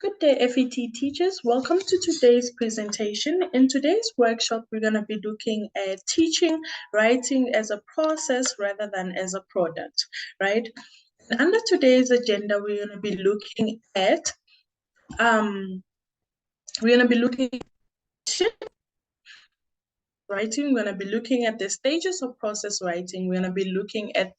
Good day, FET teachers. Welcome to today's presentation. In today's workshop, we're going to be looking at teaching writing as a process rather than as a product, right? And under today's agenda, we're going to be looking at writing. We're going to be looking at the stages of process writing. We're going to be looking at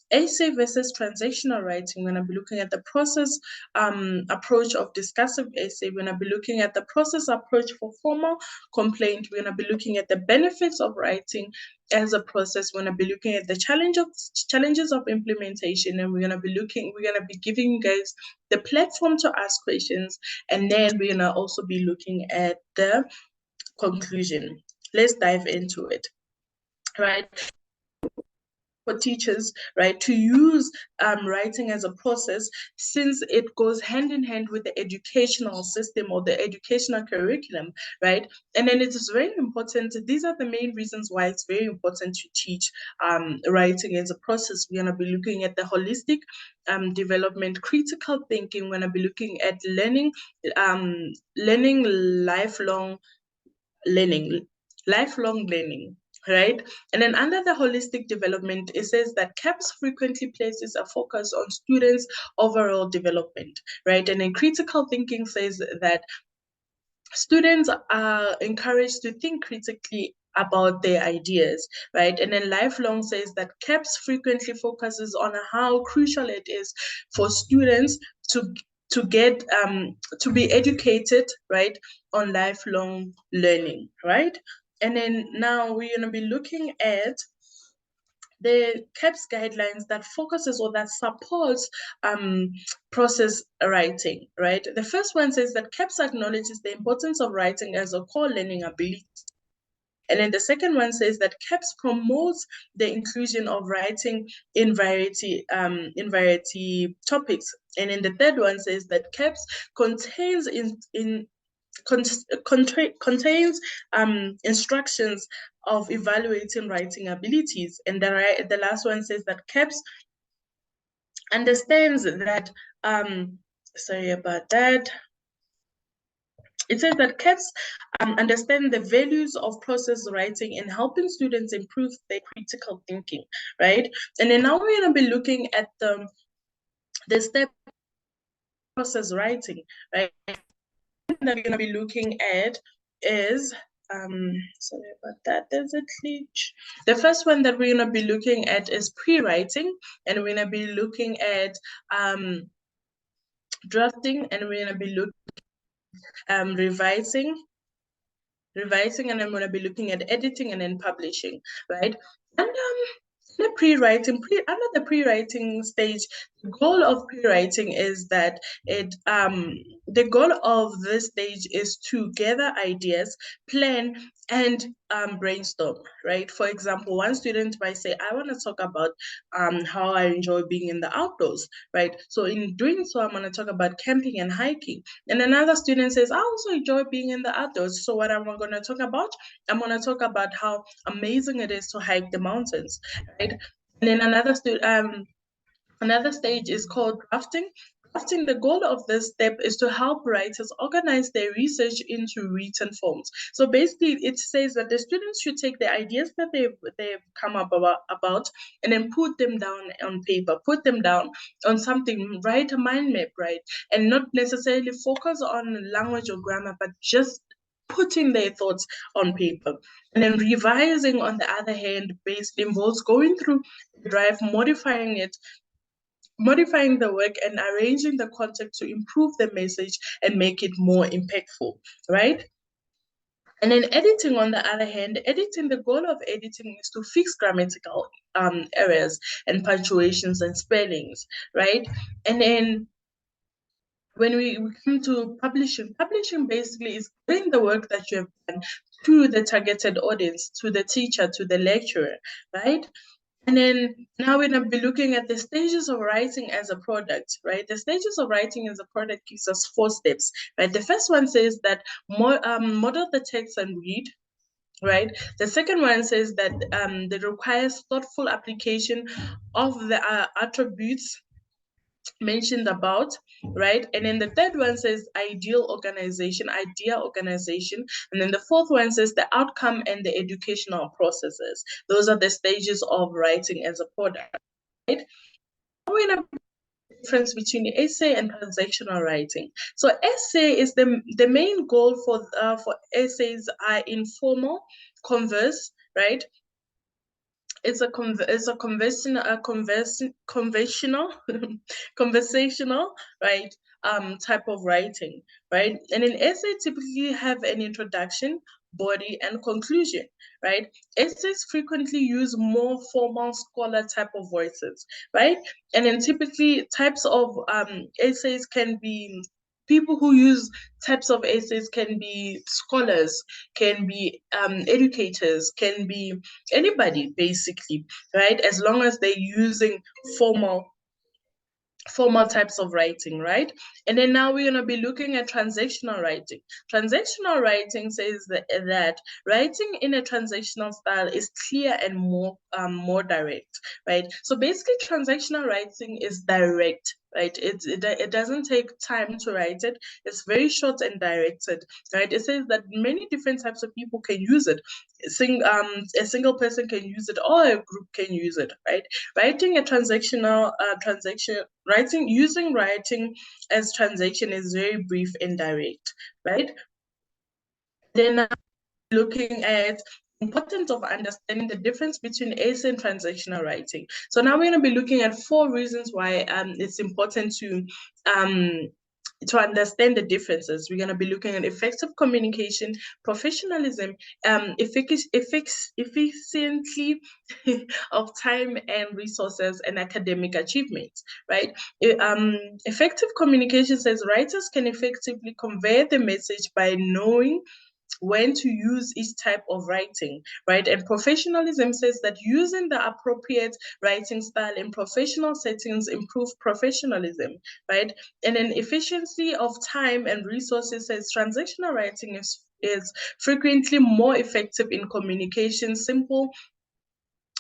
essay versus transactional writing. We're going to be looking at the process approach of discursive essay. We're going to be looking at the process approach for formal complaint. We're going to be looking at the benefits of writing as a process. We're going to be looking at the challenges of implementation, and we're going to be giving you guys the platform to ask questions, and then we're going to also be looking at the conclusion. Let's dive into it, right? For teachers, right, to use writing as a process, since it goes hand in hand with the educational system or the educational curriculum, right? And then it is very important. These are the main reasons why it's very important to teach writing as a process. We're going to be looking at the holistic development, critical thinking. We're going to be looking at lifelong learning, right? And then under the holistic development, it says that CAPS frequently places a focus on students' overall development, right? And then critical thinking says that students are encouraged to think critically about their ideas, right? And then lifelong says that CAPS frequently focuses on how crucial it is for students to be educated, right, on lifelong learning, right? And then now we're going to be looking at the CAPS guidelines that focuses or that supports process writing, right? The first one says that CAPS acknowledges the importance of writing as a core learning ability. And then the second one says that CAPS promotes the inclusion of writing in variety topics. And then the third one says that CAPS contains instructions of evaluating writing abilities. And the last one says that CAPS understands that, sorry about that. It says that CAPS understand the values of process writing in helping students improve their critical thinking, right? And then now we're going to be looking at the step process writing, right? That we're going to be looking at is sorry about that, there's a glitch. The first one that we're going to be looking at is pre-writing, and we're going to be looking at drafting, and we're going to be looking revising, and I'm going to be looking at editing and then publishing, right? And under the pre-writing stage, the goal of pre-writing is that the goal of this stage is to gather ideas, plan, and brainstorm, right? For example, one student might say, I want to talk about how I enjoy being in the outdoors, right? So in doing so, I'm going to talk about camping and hiking. And another student says, I also enjoy being in the outdoors. So what am I going to talk about? I'm going to talk about how amazing it is to hike the mountains, right? And then another stage is called drafting. Drafting, the goal of this step is to help writers organize their research into written forms. So basically, it says that the students should take the ideas that they've come up about and then put them down on paper, put them down on something, write a mind map, right? And not necessarily focus on language or grammar, but just putting their thoughts on paper. And then revising, on the other hand, basically involves going through the drive, modifying the work and arranging the content to improve the message and make it more impactful, right? And then editing, on the other hand, the goal of editing is to fix grammatical errors and punctuations and spellings, right? And then when we come to publishing basically is doing the work that you have done to the targeted audience, to the teacher, to the lecturer, right? And then now we're going to be looking at the stages of writing as a product, right? The stages of writing as a product gives us 4 steps, right? The first one says that model the text and read, right? The second one says that that requires thoughtful application of the attributes mentioned about, right? And then the third one says idea organization. And then the fourth one says the outcome and the educational processes. Those are the stages of writing as a product, right? We're going to difference between essay and transactional writing. So essay is the main goal for essays are informal, converse, right? It's a conventional conversational, right, type of writing, right? And an essay typically have an introduction, body, and conclusion, right? Essays frequently use more formal scholar type of voices, right? And then typically types of essays can be, people who use types of essays can be scholars, can be educators, can be anybody basically, right? As long as they're using formal types of writing, right? And then now we're going to be looking at transactional writing. Transactional writing says that writing in a transactional style is clear and more direct, right? So basically transactional writing is direct, right? It doesn't take time to write it. It's very short and directed, right? It says that many different types of people can use it. A single person can use it, or a group can use it, right? Writing a transactional transaction writing using writing as transaction is very brief and direct, right? Then looking at importance of understanding the difference between essay and transactional writing. So now we're going to be looking at 4 reasons why it's important to understand the differences. We're going to be looking at effective communication, professionalism, efficiency of time and resources, and academic achievements, right? Effective communication says writers can effectively convey the message by knowing when to use each type of writing, right? And professionalism says that using the appropriate writing style in professional settings improve professionalism, right? And then efficiency of time and resources says transactional writing is frequently more effective in communication, simple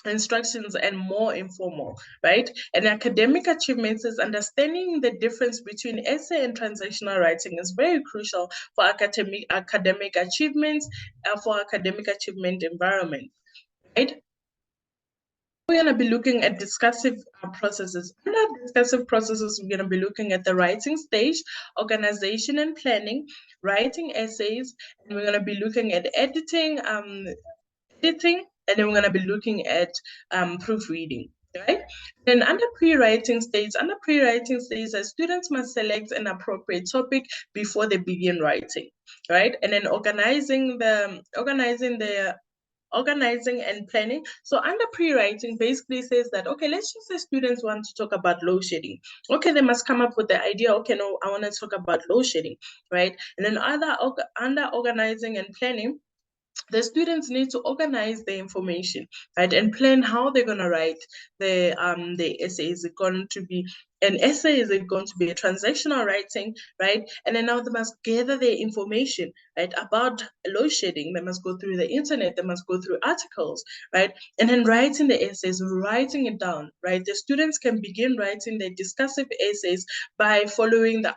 instructions, and more informal, right? And academic achievements is understanding the difference between essay and transactional writing is very crucial for academic achievements, for academic achievement environment, right? We're going to be looking at discursive processes. Under discursive processes, we're going to be looking at the writing stage, organization and planning, writing essays, and we're going to be looking at editing, and then we're going to be looking at proofreading, right? Then under pre-writing stage, students must select an appropriate topic before they begin writing, right? And then organizing and planning. So under pre-writing basically says that, okay, let's just say students want to talk about load shedding. Okay, they must come up with the idea, okay, no, I want to talk about load shedding, right? And then under organizing and planning, the students need to organize the information, right, and plan how they're going to write the essay. Is it going to be an essay? Is it going to be a transactional writing, right? And then now they must gather their information, right, about load shedding. They must go through the internet. They must go through articles, right? And then writing the essays, writing it down, right? The students can begin writing their discursive essays by following the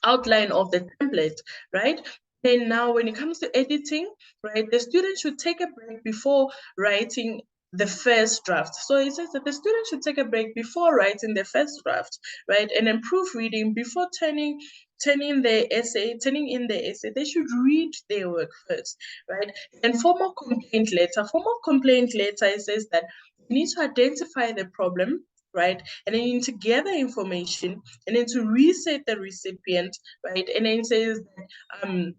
outline of the template, right? And now when it comes to editing, right, the student should take a break before writing the first draft. So it says that the student should take a break before writing the first draft, right? And then proofreading before turning in the essay, they should read their work first, right? And formal complaint letter. It says that you need to identify the problem, right? And then you need to gather information, and then to reset the recipient, right? And then it says that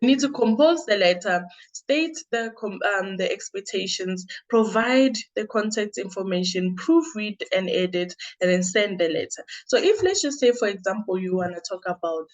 you need to compose the letter, state the expectations, provide the contact information, proofread and edit, and then send the letter. So if, let's just say, for example, you want to talk about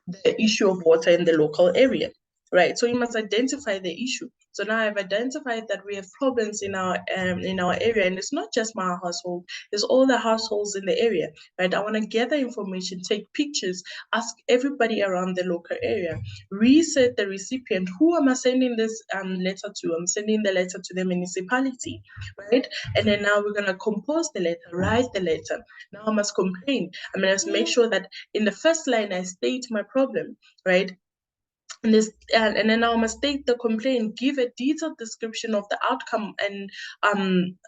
the issue of water in the local area, right? So you must identify the issue. So now I've identified that we have problems in our area, and it's not just my household, it's all the households in the area, right? I want to gather information, take pictures, ask everybody around the local area, research the recipient. Who am I sending this letter to? I'm sending the letter to the municipality, right? And then now we're gonna compose the letter, write the letter. Now I must complain. I must make sure that in the first line I state my problem, right? And then I must state the complaint, give a detailed description of the outcome and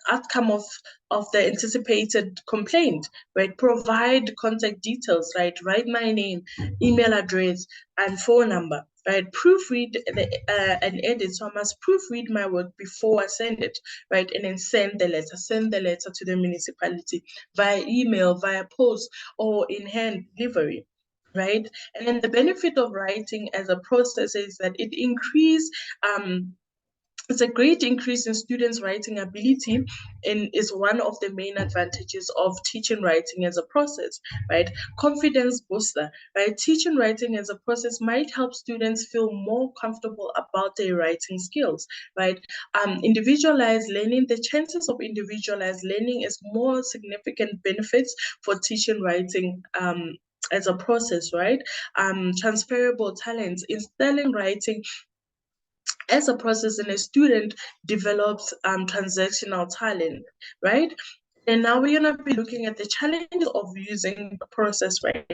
outcome of the anticipated complaint, right? Provide contact details, right? Write my name, email address, and phone number, right? Proofread and edit. So I must proofread my work before I send it, right? And then send the letter. Send the letter to the municipality via email, via post, or in hand delivery, right? And then the benefit of writing as a process is that it's a great increase in students' writing ability and is one of the main advantages of teaching writing as a process, right? Confidence booster, right? Teaching writing as a process might help students feel more comfortable about their writing skills, right? Individualized learning, the chances of individualized learning is more significant benefits for teaching writing as a process, right? Transferable talents, instilling writing as a process and a student develops transactional talent, right? And now we're going to be looking at the challenges of using the process, right?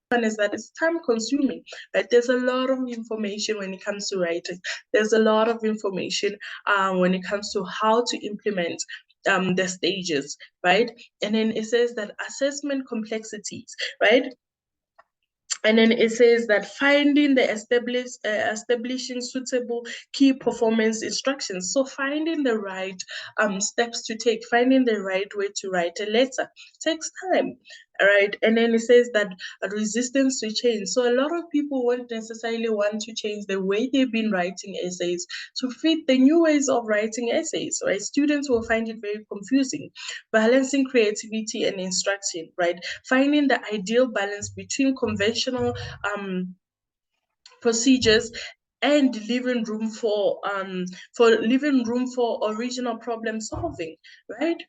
One is that it's time consuming, right? There's a lot of information when it comes to writing. There's a lot of information when it comes to how to implement the stages, right? And then it says that assessment complexities, right? And then it says that finding the establishing suitable key performance instructions. So finding the right steps to take, finding the right way to write a letter takes time. All right. And then it says that resistance to change. So a lot of people won't necessarily want to change the way they've been writing essays to fit the new ways of writing essays, right? Students will find it very confusing. Balancing creativity and instruction, right? Finding the ideal balance between conventional procedures and leaving room for original problem solving, right?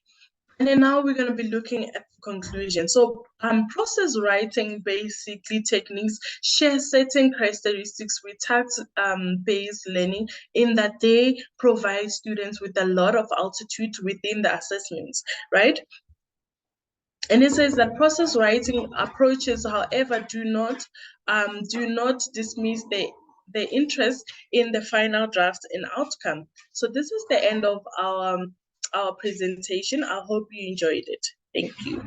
And then now we're going to be looking at the conclusion. So process writing basically techniques share certain characteristics with task-based learning in that they provide students with a lot of altitude within the assessments, right? And it says that process writing approaches, however, do not dismiss the interest in the final draft and outcome. So this is the end of our presentation. I hope you enjoyed it. Thank you.